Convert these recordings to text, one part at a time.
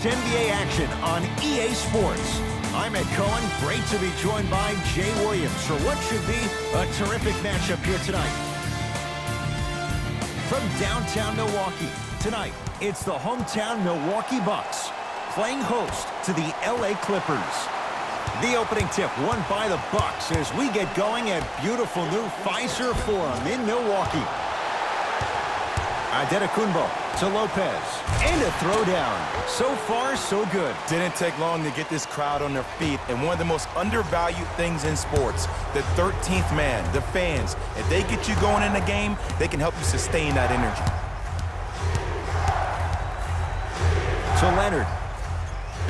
NBA action on EA Sports. I'm Ed Cohen. Great to be joined by Jay Williams for what should be a terrific matchup here tonight. From downtown Milwaukee, tonight it's the hometown Milwaukee Bucks playing host to the LA Clippers. The opening tip won by the Bucks as we get going at beautiful new Fiserv Forum in Milwaukee. Adetokunbo to Lopez, and a throwdown. So far, so good. Didn't take long to get this crowd on their feet, and one of the most undervalued things in sports, the 13th man, the fans. If they get you going in the game, they can help you sustain that energy. To Leonard.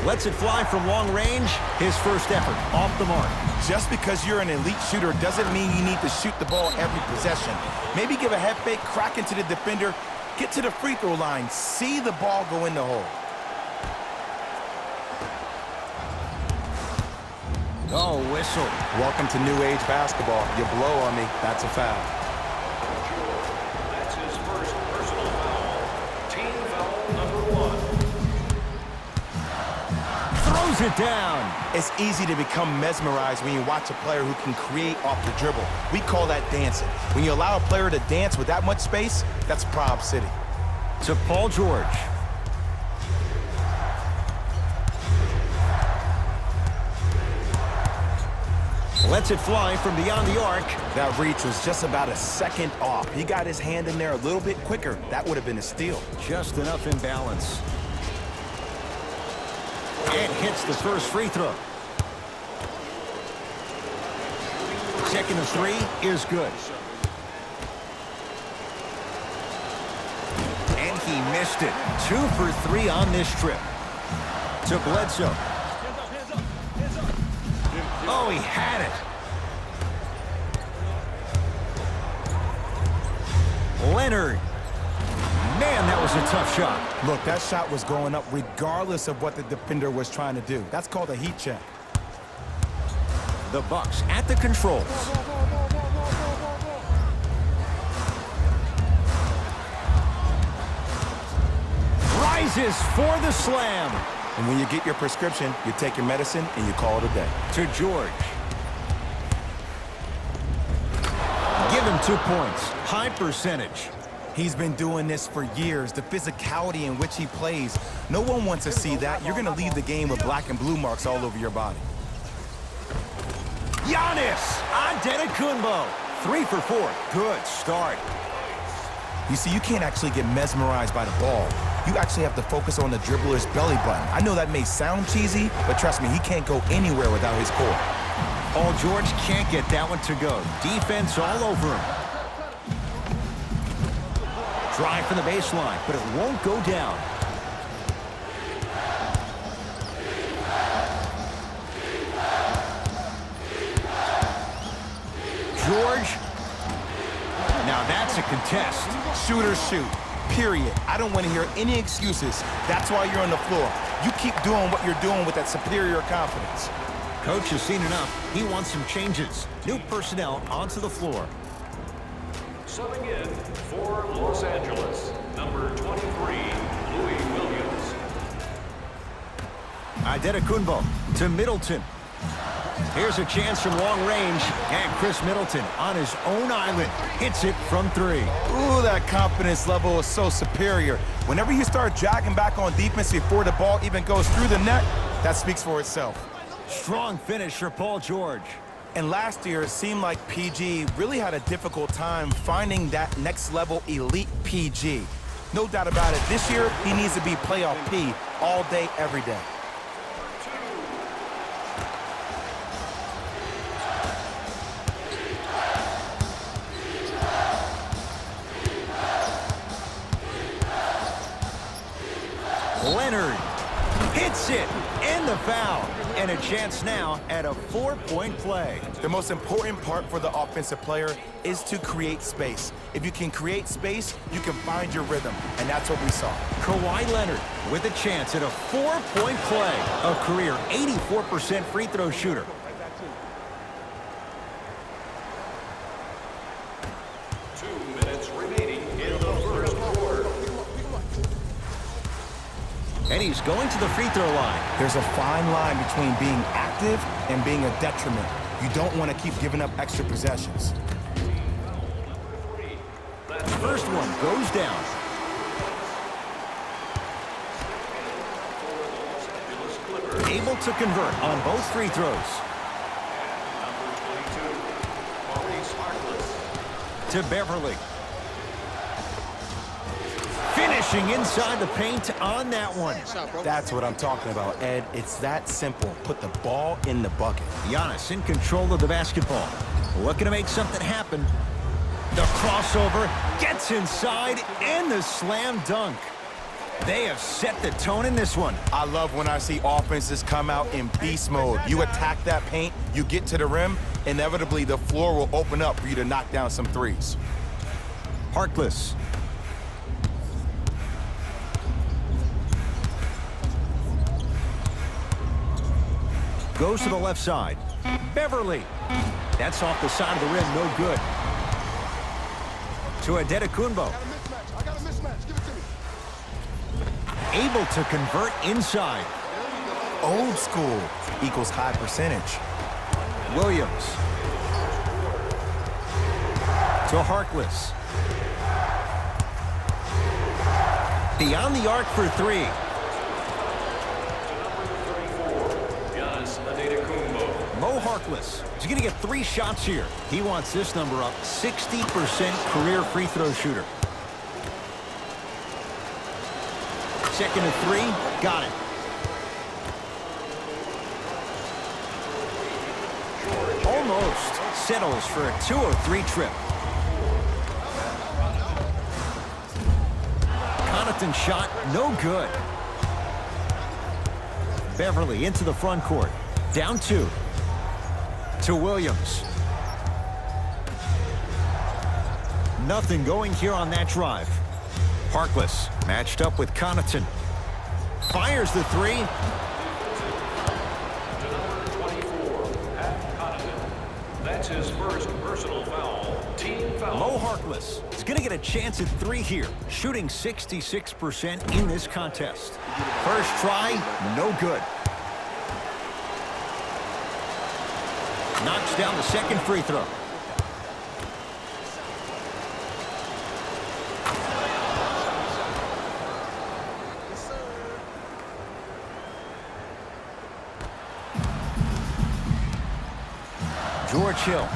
Lets it fly from long range. His first effort off the mark. Just because you're an elite shooter doesn't mean you need to shoot the ball every possession. Maybe give a head fake, crack into the defender, get to the free throw line, see the ball go in the hole. Oh, whistle. Welcome to new age basketball. You blow on me, that's a foul. That's his first personal foul. Team foul number 1. Throws it down. It's easy to become mesmerized when you watch a player who can create off the dribble. We call that dancing. When you allow a player to dance with that much space, that's Prob City. To Paul George. Lets it fly from beyond the arc. That reach was just about a second off. He got his hand in there a little bit quicker. That would have been a steal. Just enough imbalance. And hits the first free throw. Second of 3 is good. And he missed it. 2 for 3 on this trip. To Bledsoe. Oh, he had it. Leonard. Man, that was a tough shot. Look, that shot was going up regardless of what the defender was trying to do. That's called a heat check. The Bucks at the controls. Rises for the slam. And when you get your prescription, you take your medicine and you call it a day. To George. Give him 2 points. High percentage. He's been doing this for years. The physicality in which he plays. No one wants to see that. You're going to leave the game with black and blue marks all over your body. Giannis. Adetokunbo. 3 for 4. Good start. You see, you can't actually get mesmerized by the ball. You actually have to focus on the dribbler's belly button. I know that may sound cheesy, but trust me, he can't go anywhere without his core. Paul George can't get that one to go. Defense all over him. Drive from the baseline, but it won't go down. George. Now that's a contest. Shooters shoot, period. I don't want to hear any excuses. That's why you're on the floor. You keep doing what you're doing with that superior confidence. Coach has seen enough. He wants some changes. New personnel onto the floor. Subbing in for Los Angeles, number 23, Louis Williams. Adetokunbo to Middleton. Here's a chance from long range, and Chris Middleton on his own island hits it from 3. Ooh, that confidence level is so superior. Whenever you start jogging back on defense before the ball even goes through the net, that speaks for itself. Strong finish for Paul George. And last year, it seemed like PG really had a difficult time finding that next level elite PG. No doubt about it, this year, he needs to be playoff P all day, every day. Leonard hits it, and the foul. And a chance now at a 4-point play. The most important part for the offensive player is to create space. If you can create space, you can find your rhythm, and that's what we saw. Kawhi Leonard with a chance at a 4-point play. A career 84% free throw shooter. And he's going to the free throw line. There's a fine line between being active and being a detriment. You don't want to keep giving up extra possessions. First one goes down. Able to convert on both free throws. To Beverly. Finishing inside the paint on that one. That's what I'm talking about, Ed. It's that simple. Put the ball in the bucket. Giannis in control of the basketball. Looking to make something happen. The crossover gets inside and the slam dunk. They have set the tone in this one. I love when I see offenses come out in beast mode. You attack that paint, you get to the rim, inevitably the floor will open up for you to knock down some threes. Harkless. Goes to the left side. Beverly. That's off the side of the rim, no good. To Adetokunbo. I got a mismatch. Give it to me. Able to convert inside. Old school equals high percentage. Williams. To Harkless. Beyond the arc for three. Mo Harkless. He's going to get 3 shots here. He wants this number up. 60% career free throw shooter. Second to 3. Got it. Almost settles for a 2-3 trip. Connaughton shot, no good. Beverly into the front court. Down 2. To Williams. Nothing going here on that drive. Harkless matched up with Connaughton. Fires the 3. That's his first personal foul. Team foul. Mo Harkless is going to get a chance at 3 here, shooting 66% in this contest. First try, no good. Knocks down the second free throw. George Hill.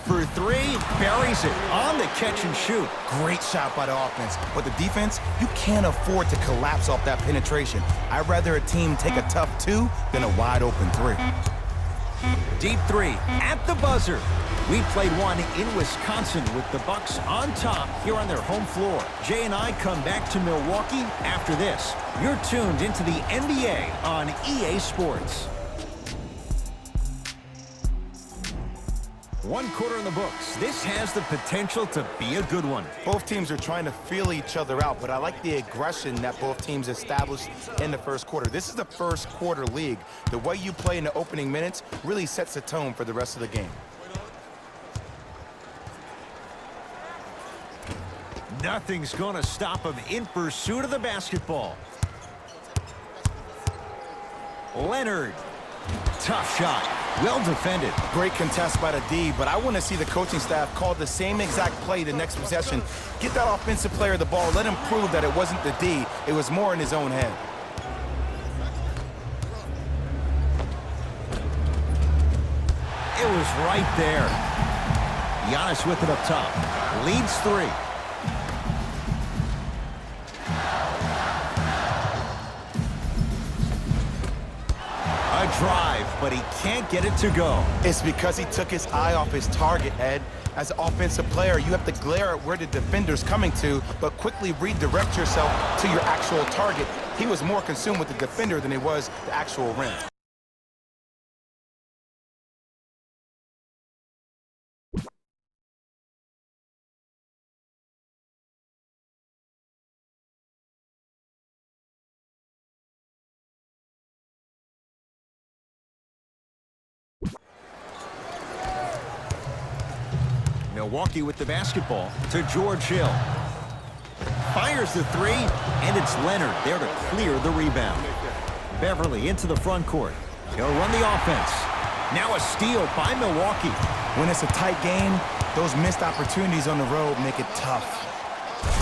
For 3, buries it on the catch and shoot. Great shot by the offense, but the defense, you can't afford to collapse off that penetration. I'd rather a team take a tough 2 than a wide open 3. Deep 3 at the buzzer. We played one in Wisconsin with the Bucks on top here on their home floor. Jay and I come back to Milwaukee after this. You're tuned into the NBA on EA Sports. 1 quarter in the books. This has the potential to be a good one. Both teams are trying to feel each other out, but I like the aggression that both teams established in the first quarter. This is the first quarter league. The way you play in the opening minutes really sets the tone for the rest of the game. Nothing's going to stop him in pursuit of the basketball. Leonard. Tough shot. Well defended. Great contest by the D, but I want to see the coaching staff call the same exact play the next possession. Get that offensive player the ball. Let him prove that it wasn't the D. It was more in his own head. It was right there. Giannis with it up top. Leads 3. A drive, but he can't get it to go. It's because he took his eye off his target, Ed. As an offensive player, you have to glare at where the defender's coming to, but quickly redirect yourself to your actual target. He was more consumed with the defender than he was the actual rim. Milwaukee with the basketball to George Hill. Fires the three, and it's Leonard there to clear the rebound. Beverly into the front court. He'll run the offense. Now a steal by Milwaukee. When it's a tight game, those missed opportunities on the road make it tough.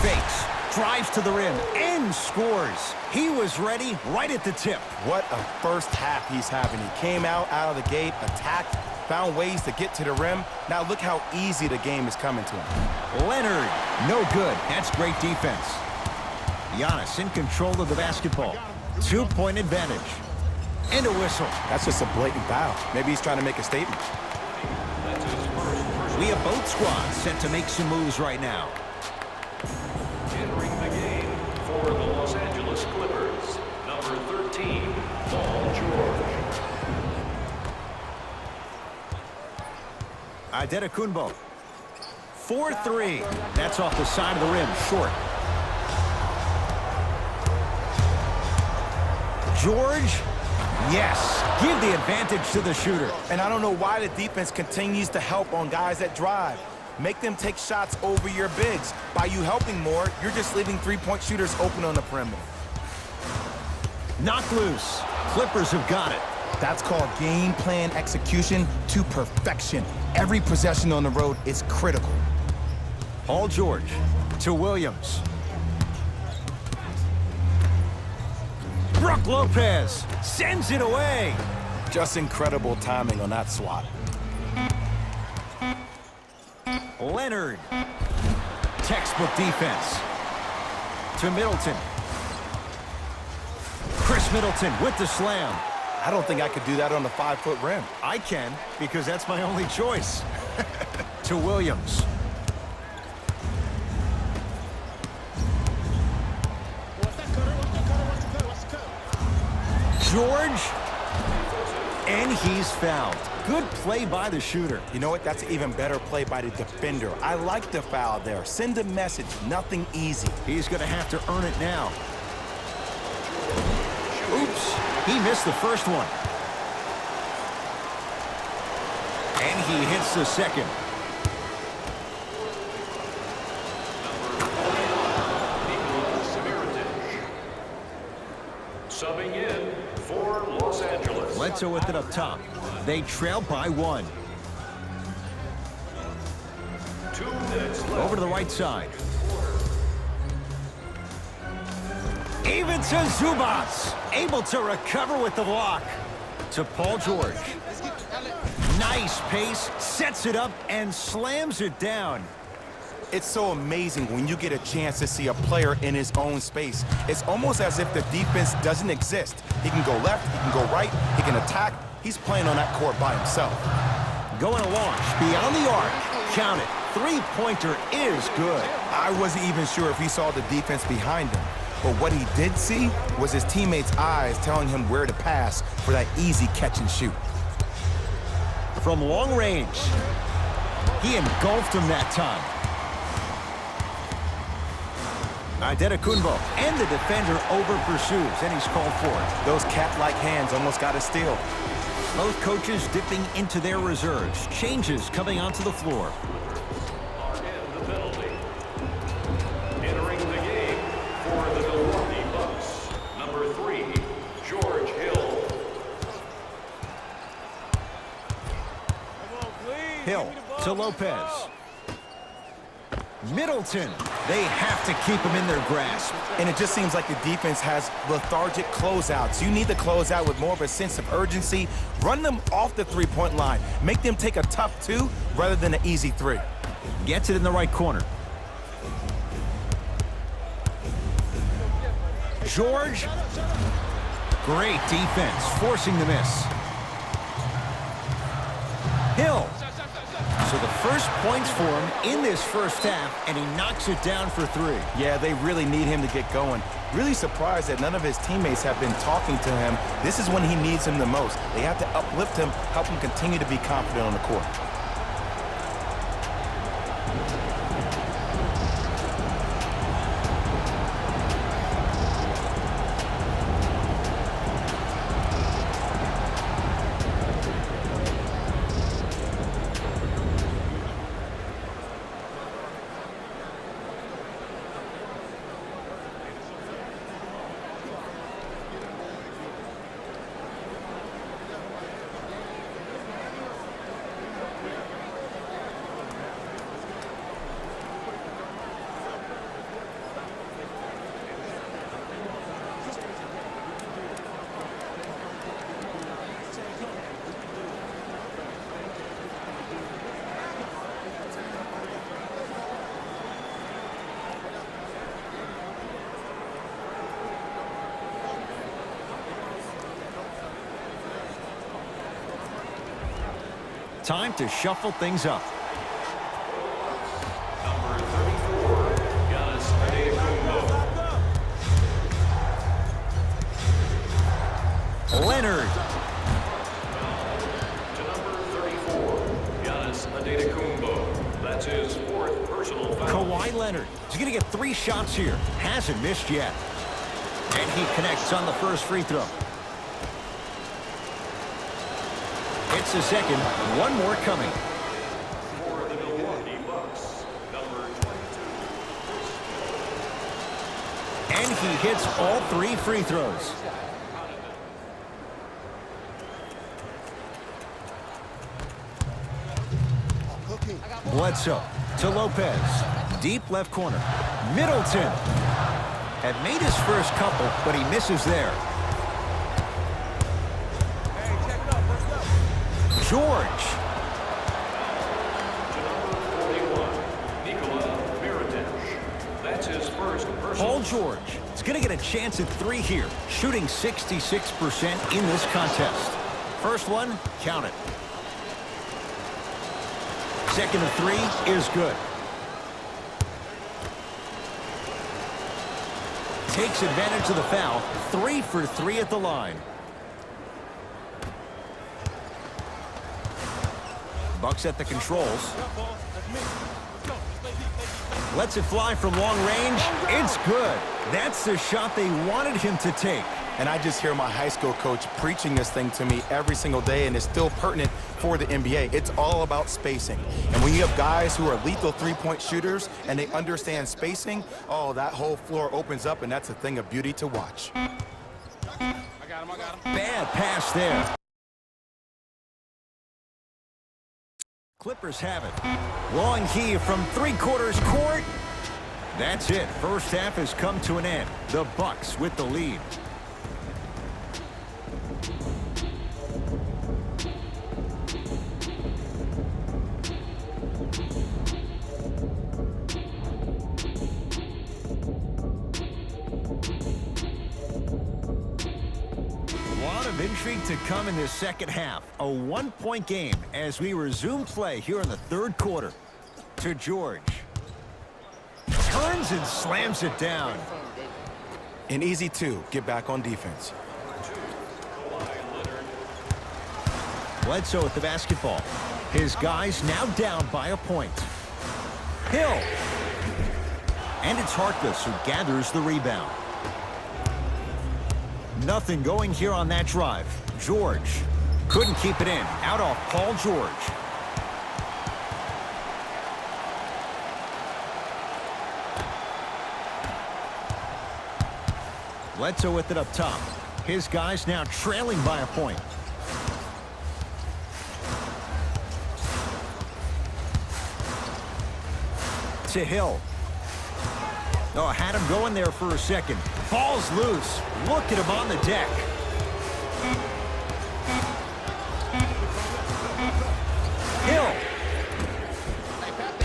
Fakes, drives to the rim, and scores. He was ready right at the tip. What a first half he's having. He came out of the gate, attacked, found ways to get to the rim. Now look how easy the game is coming to him. Leonard, no good. That's great defense. Giannis in control of the basketball. 2-point advantage. And a whistle. That's just a blatant foul. Maybe he's trying to make a statement. We have both squads set to make some moves right now. Entering the game for the Los Angeles Clippers, number 13, Paul George. Antetokounmpo. 4-3. That's off the side of the rim, short. George, yes, give the advantage to the shooter. And I don't know why the defense continues to help on guys that drive. Make them take shots over your bigs. By you helping more, you're just leaving three-point shooters open on the perimeter. Knocked loose. Clippers have got it. That's called game plan execution to perfection. Every possession on the road is critical. Paul George to Williams. Brook Lopez sends it away. Just incredible timing on that swat. Leonard. Textbook defense. To Middleton. Chris Middleton with the slam. I don't think I could do that on the 5-foot rim. I can, because that's my only choice. To Williams. George. And he's fouled. Good play by the shooter. You know what? That's an even better play by the defender. I like the foul there. Send a message. Nothing easy. He's going to have to earn it now. Oops. He missed the first one. And he hits the second. Subbing in for Los Angeles. Bledsoe with it up top. They trail by 1. 2 minutes left. Over to the right side. Even to Zubats. Able to recover with the block. To Paul George. Nice pace. Sets it up and slams it down. It's so amazing when you get a chance to see a player in his own space. It's almost as if the defense doesn't exist. He can go left, he can go right, he can attack. He's playing on that court by himself. Going to launch beyond the arc. Count it. Three-pointer is good. I wasn't even sure if he saw the defense behind him. But what he did see was his teammates' eyes telling him where to pass for that easy catch and shoot. From long range, he engulfed him that time. Antetokounmpo, and the defender over pursues, and he's called for it. Those cat-like hands almost got a steal. Both coaches dipping into their reserves. Changes coming onto the floor. And the penalty. Entering the game for the Milwaukee Bucks, number 3, George Hill. Hill to Lopez. Middleton. They have to keep him in their grasp. And it just seems like the defense has lethargic closeouts. You need to close out with more of a sense of urgency. Run them off the three-point line. Make them take a tough 2 rather than an easy 3. Gets it in the right corner. George. Great defense, forcing the miss. Hill. So the first points for him in this first half, and he knocks it down for 3. Yeah, they really need him to get going. Really surprised that none of his teammates have been talking to him. This is when he needs him the most. They have to uplift him, help him continue to be confident on the court. Time to shuffle things up. Number 34, Giannis Antetokounmpo. Leonard. To number 34, Giannis Antetokounmpo. That's his 4th personal foul. Kawhi Leonard. He's going to get 3 shots here. Hasn't missed yet. And he connects on the first free throw. It's the second. One more coming. For the Milwaukee Bucks, number 22. And he hits all 3 free throws. Bledsoe to Lopez. Deep left corner. Middleton. Had made his first couple, but he misses there. George. That's his first personal. Paul George is going to get a chance at 3 here, shooting 66% in this contest. First one, count it. Second of 3 is good. Takes advantage of the foul. 3 for 3 at the line. Bucks at the controls. Lets it fly from long range. It's good. That's the shot they wanted him to take. And I just hear my high school coach preaching this thing to me every single day, and it's still pertinent for the NBA. It's all about spacing. And when you have guys who are lethal three-point shooters and they understand spacing, oh, that whole floor opens up, and that's a thing of beauty to watch. I got him. Bad pass there. Clippers have it. Long heave from 3/4 court. That's it. First half has come to an end. The Bucks with the lead. Intrigue to come in this second half. A 1-point game as we resume play here in the 3rd quarter. To George. Turns and slams it down. An easy 2. Get back on defense. Bledsoe with the basketball. His guys now down by a point. Hill. And it's Harkless who gathers the rebound. Nothing going here on that drive. George couldn't keep it in. Out off Paul George. Bledsoe with it up top. His guys now trailing by a point. To Hill. Oh, had him going there for a second. Ball's loose. Look at him on the deck. Hill.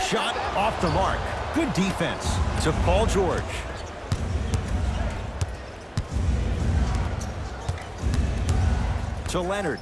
Shot off the mark. Good defense to Paul George. To Leonard.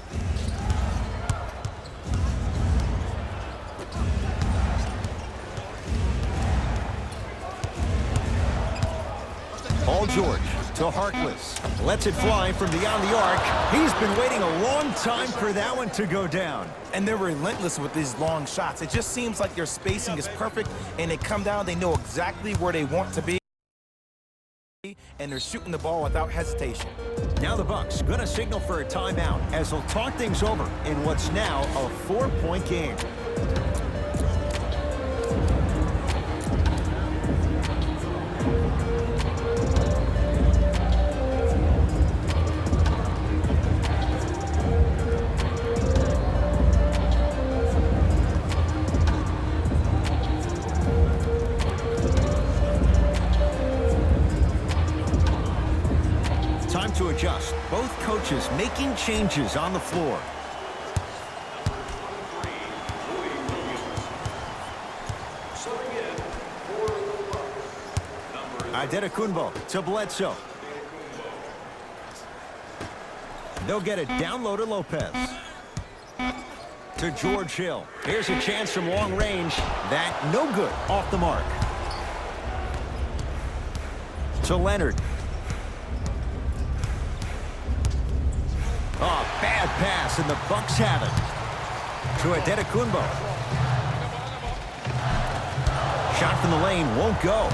Paul George to Harkless. Lets it fly from beyond the arc. He's been waiting a long time for that one to go down. And they're relentless with these long shots. It just seems like their spacing is perfect, and they come down, they know exactly where they want to be, and they're shooting the ball without hesitation. Now the Bucks gonna signal for a timeout as they'll talk things over in what's now a 4-point game. To adjust. Both coaches making changes on the floor. Antetokounmpo to Bledsoe. They'll get it down low to Lopez. to George Hill. Here's a chance from long range. That no good, off the mark. To Leonard. Oh, bad pass, and the Bucks have it. To Adetokunbo. Shot from the lane won't go.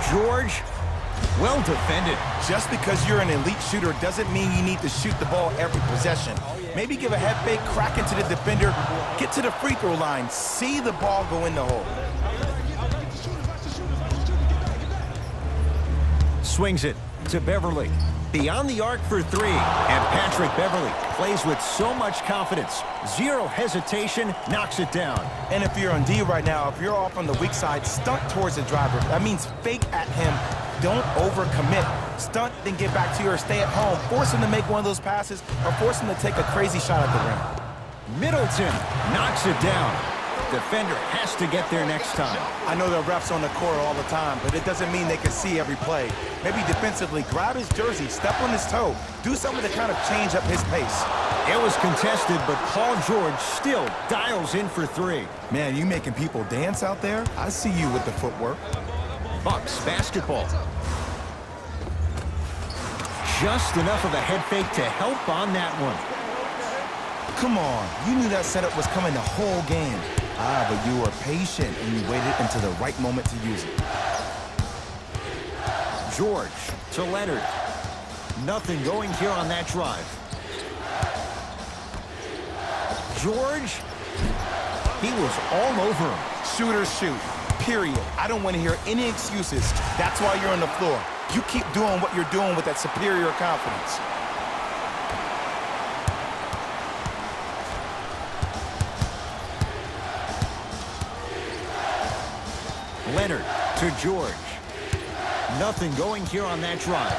George, well defended. Just because you're an elite shooter doesn't mean you need to shoot the ball every possession. Maybe give a head fake, crack into the defender, get to the free throw line, see the ball go in the hole. Swings it to Beverly. Beyond the arc for three. And Patrick Beverly plays with so much confidence. Zero hesitation, knocks it down. And if you're on D right now, if you're off on the weak side, stunt towards the driver. That means fake at him. Don't overcommit. Stunt, then get back to your stay at home. Force him to make one of those passes or force him to take a crazy shot at the rim. Middleton knocks it down. Defender has to get there next time. I know there are refs on the court all the time, but it doesn't mean they can see every play. Maybe defensively, grab his jersey, step on his toe, do something to kind of change up his pace. It was contested, but Paul George still dials in for three. Man, you making people dance out there? I see you with the footwork. Bucks basketball. Just enough of a head fake to help on that one. Come on, you knew that setup was coming the whole game. But you were patient and you waited until the right moment to use it. George to Leonard. Nothing going here on that drive. George, he was all over him. Shooters shoot, period. I don't want to hear any excuses. That's why you're on the floor. You keep doing what you're doing with that superior confidence. Leonard to George. Nothing going here on that drive.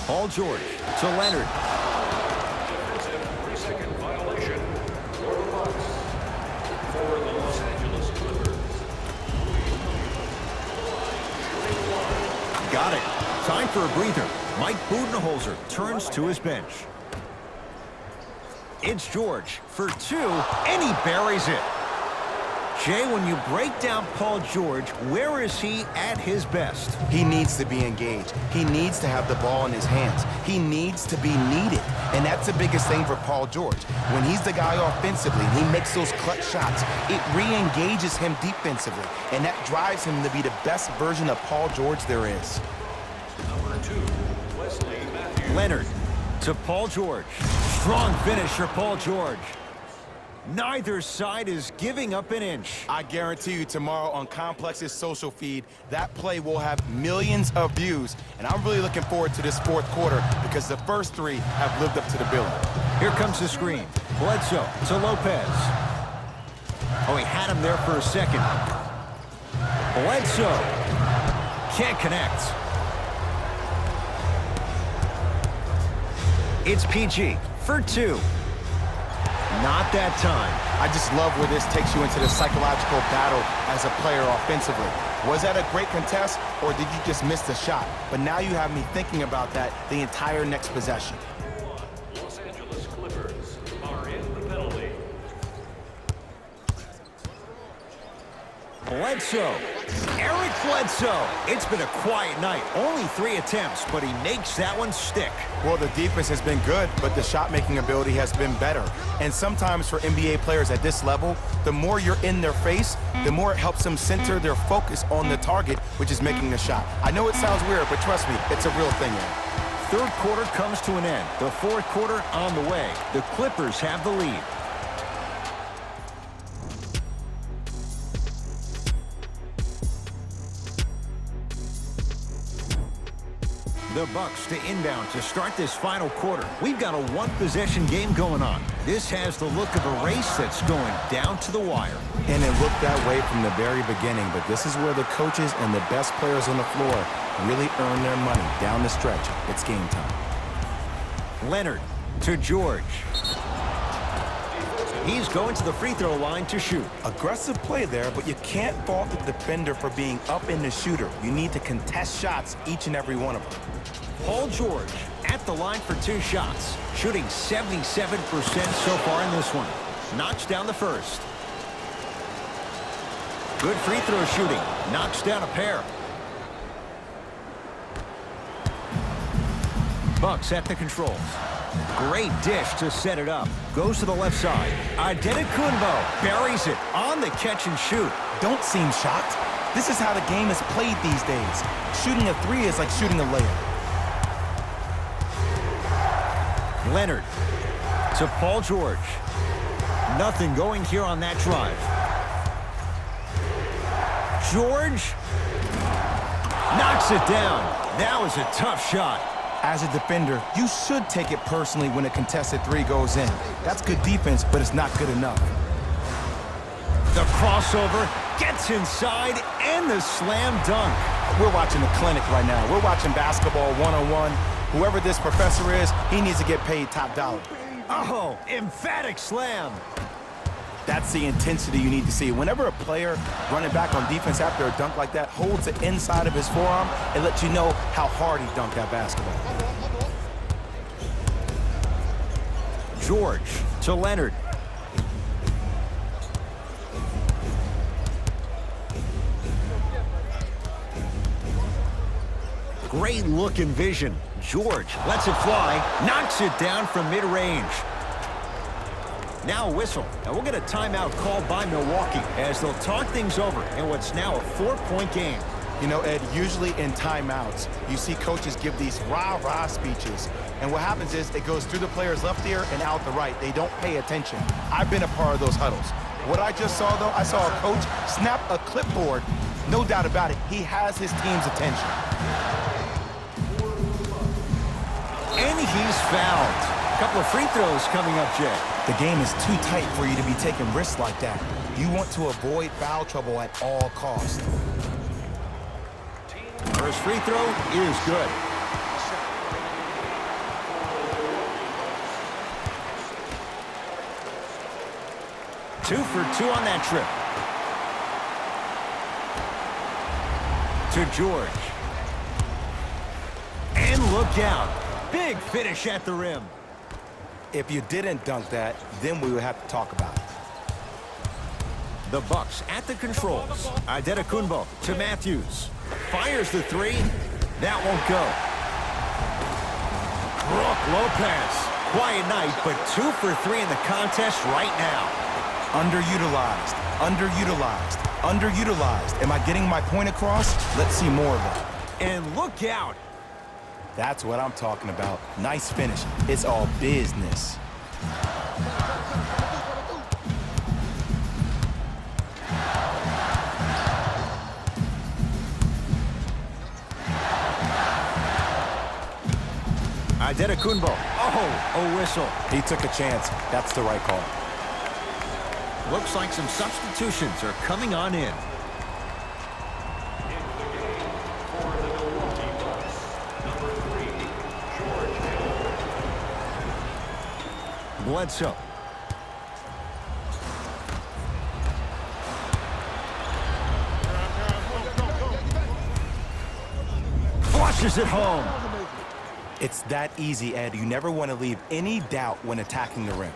Paul George to Leonard. Defensive 3-second violation for the Bucks. For the Los Angeles Clippers. Got it. Time for a breather. Mike Budenholzer turns to his bench. It's George for two, and he buries it. Jay, when you break down Paul George, where is he at his best? He needs to be engaged. He needs to have the ball in his hands. He needs to be needed. And that's the biggest thing for Paul George. When he's the guy offensively and he makes those clutch shots, it re-engages him defensively. And that drives him to be the best version of Paul George there is. Number 2, Wesley Matthews. Leonard to Paul George. Strong finish for Paul George. Neither side is giving up an inch. I guarantee you tomorrow on Complex's social feed, that play will have millions of views. And I'm really looking forward to this fourth quarter because the first three have lived up to the billing. Here comes the screen. Bledsoe to Lopez. Oh, he had him there for a second. Bledsoe can't connect. It's PG for two. Not that time. I just love where this takes you into the psychological battle as a player offensively. Was that a great contest, or did you just miss the shot? But now you have me thinking about that the entire next possession. Los Angeles Clippers are in the penalty. Bledsoe. Eric Bledsoe. It's been a quiet night. Only 3 attempts, but he makes that one stick. Well, the defense has been good, but the shot-making ability has been better. And sometimes for NBA players at this level, the more you're in their face, the more it helps them center their focus on the target, which is making the shot. I know it sounds weird, but trust me, it's a real thing, man. Third quarter comes to an end. The fourth quarter on the way. The Clippers have the lead. The Bucks to inbound to start this final quarter. We've got a one-possession game going on. This has the look of a race that's going down to the wire. And it looked that way from the very beginning, but this is where the coaches and the best players on the floor really earn their money down the stretch. It's game time. Leonard to George. He's going to the free throw line to shoot. Aggressive play there, but you can't fault the defender for being up in the shooter. You need to contest shots, each and every one of them. Paul George at the line for 2 shots, shooting 77% so far in this one. Knocks down the first. Good free throw shooting. Knocks down a pair. Bucks at the controls. Great dish to set it up. Goes to the left side. Antetokounmpo buries it on the catch and shoot. Don't seem shocked. This is how the game is played these days. Shooting a 3 is like shooting a layup. Leonard to Paul George. Nothing going here on that drive. George knocks it down. That was a tough shot. As a defender, you should take it personally when a contested 3 goes in. That's good defense, but it's not good enough. The crossover gets inside and the slam dunk. We're watching the clinic right now. We're watching basketball 1-on-1. Whoever this professor is, he needs to get paid top dollar. Oh, emphatic slam. That's the intensity you need to see. Whenever a player running back on defense after a dunk like that holds the inside of his forearm, it lets you know how hard he dunked that basketball. George to Leonard. Great look and vision. George lets it fly, knocks it down from mid-range. Now a whistle, and we'll get a timeout called by Milwaukee as they'll talk things over in what's now a 4-point game. You know, Ed, usually in timeouts, you see coaches give these rah-rah speeches. And what happens is it goes through the player's left ear and out the right. They don't pay attention. I've been a part of those huddles. What I just saw, though, I saw a coach snap a clipboard. No doubt about it, he has his team's attention. And he's fouled. A couple of free throws coming up, Jay. The game is too tight for you to be taking risks like that. You want to avoid foul trouble at all costs. First free throw is good. Two for 2 on that trip. To George. And look out. Big finish at the rim. If you didn't dunk that, then we would have to talk about it. The Bucks at the controls. Antetokounmpo to Matthews. Fires the 3. That won't go. Brook Lopez. Quiet night, but 2 for 3 in the contest right now. Underutilized, underutilized, underutilized. Am I getting my point across? Let's see more of that. And look out. That's what I'm talking about. Nice finish. It's all business. Antetokounmpo. Oh, a whistle. He took a chance. That's the right call. Looks like some substitutions are coming on in. Bledsoe. Flushes it home. It's that easy, Ed. You never want to leave any doubt when attacking the rim.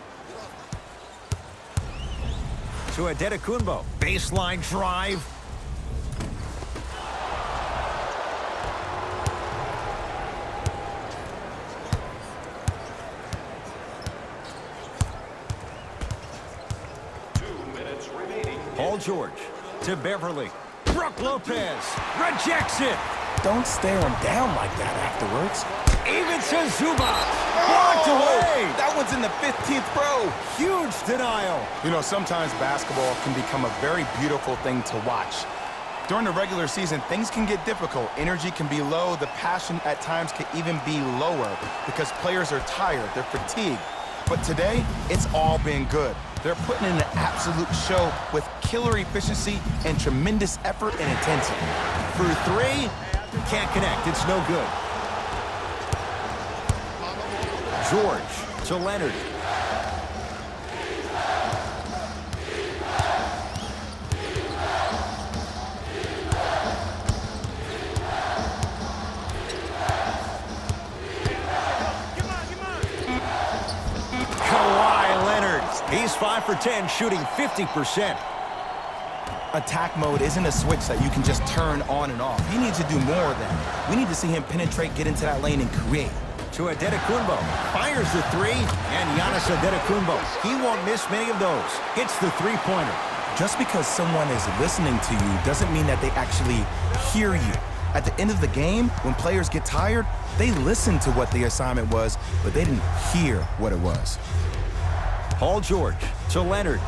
To Antetokounmpo. Baseline drive. Paul George to Beverly. Brook Lopez rejects it. Don't stare him down like that afterwards. Even to Zubac. Blocked away. That one's in the 15th row. Huge denial. You know, sometimes basketball can become a very beautiful thing to watch. During the regular season, things can get difficult. Energy can be low. The passion at times can even be lower because players are tired. They're fatigued. But today, it's all been good. They're putting in an absolute show with killer efficiency and tremendous effort and intensity. Through 3, can't connect. It's no good. George to Leonard. for 10, shooting 50%. Attack mode isn't a switch that you can just turn on and off. He needs to do more of that. We need to see him penetrate, get into that lane, and create. To Antetokounmpo, fires the three, and Giannis Antetokounmpo, he won't miss many of those. Hits the three-pointer. Just because someone is listening to you doesn't mean that they actually hear you. At the end of the game, when players get tired, they listen to what the assignment was, but they didn't hear what it was. Paul George to Leonard.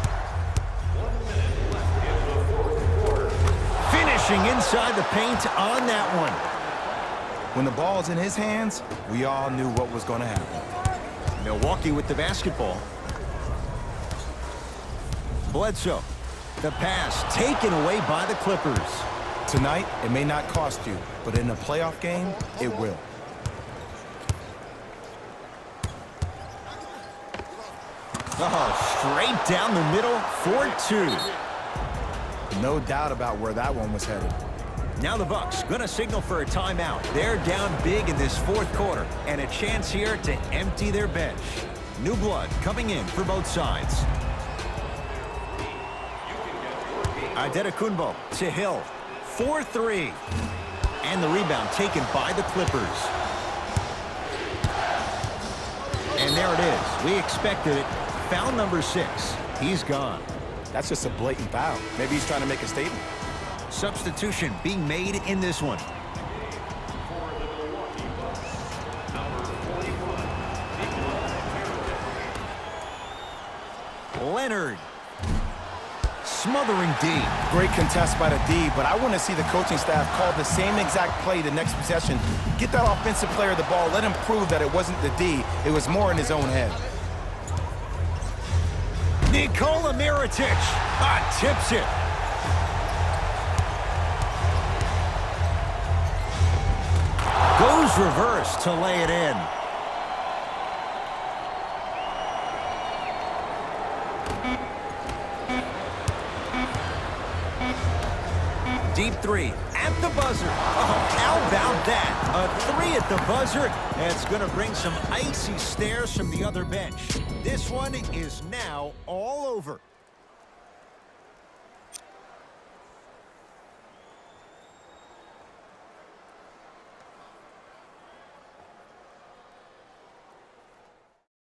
Finishing inside the paint on that one. When the ball's in his hands, we all knew what was going to happen. Milwaukee with the basketball. Bledsoe. The pass taken away by the Clippers. Tonight, it may not cost you, but in a playoff game, it will. Oh, straight down the middle for 2. No doubt about where that one was headed. Now the Bucks gonna signal for a timeout. They're down big in this fourth quarter, and a chance here to empty their bench. New blood coming in for both sides. Antetokounmpo to Hill. 4-3. And the rebound taken by the Clippers. And there it is. We expected it. Foul number 6. He's gone. That's just a blatant foul. Maybe he's trying to make a statement. Substitution being made in this one. Leonard. Smothering D. Great contest by the D, but I want to see the coaching staff call the same exact play the next possession. Get that offensive player the ball. Let him prove that it wasn't the D. It was more in his own head. Nikola Mirotic. Tips it. Goes reverse to lay it in. Deep three at the buzzer. Oh, how about that? A 3 at the buzzer. That's going to bring some icy stares from the other bench. This one is now all over.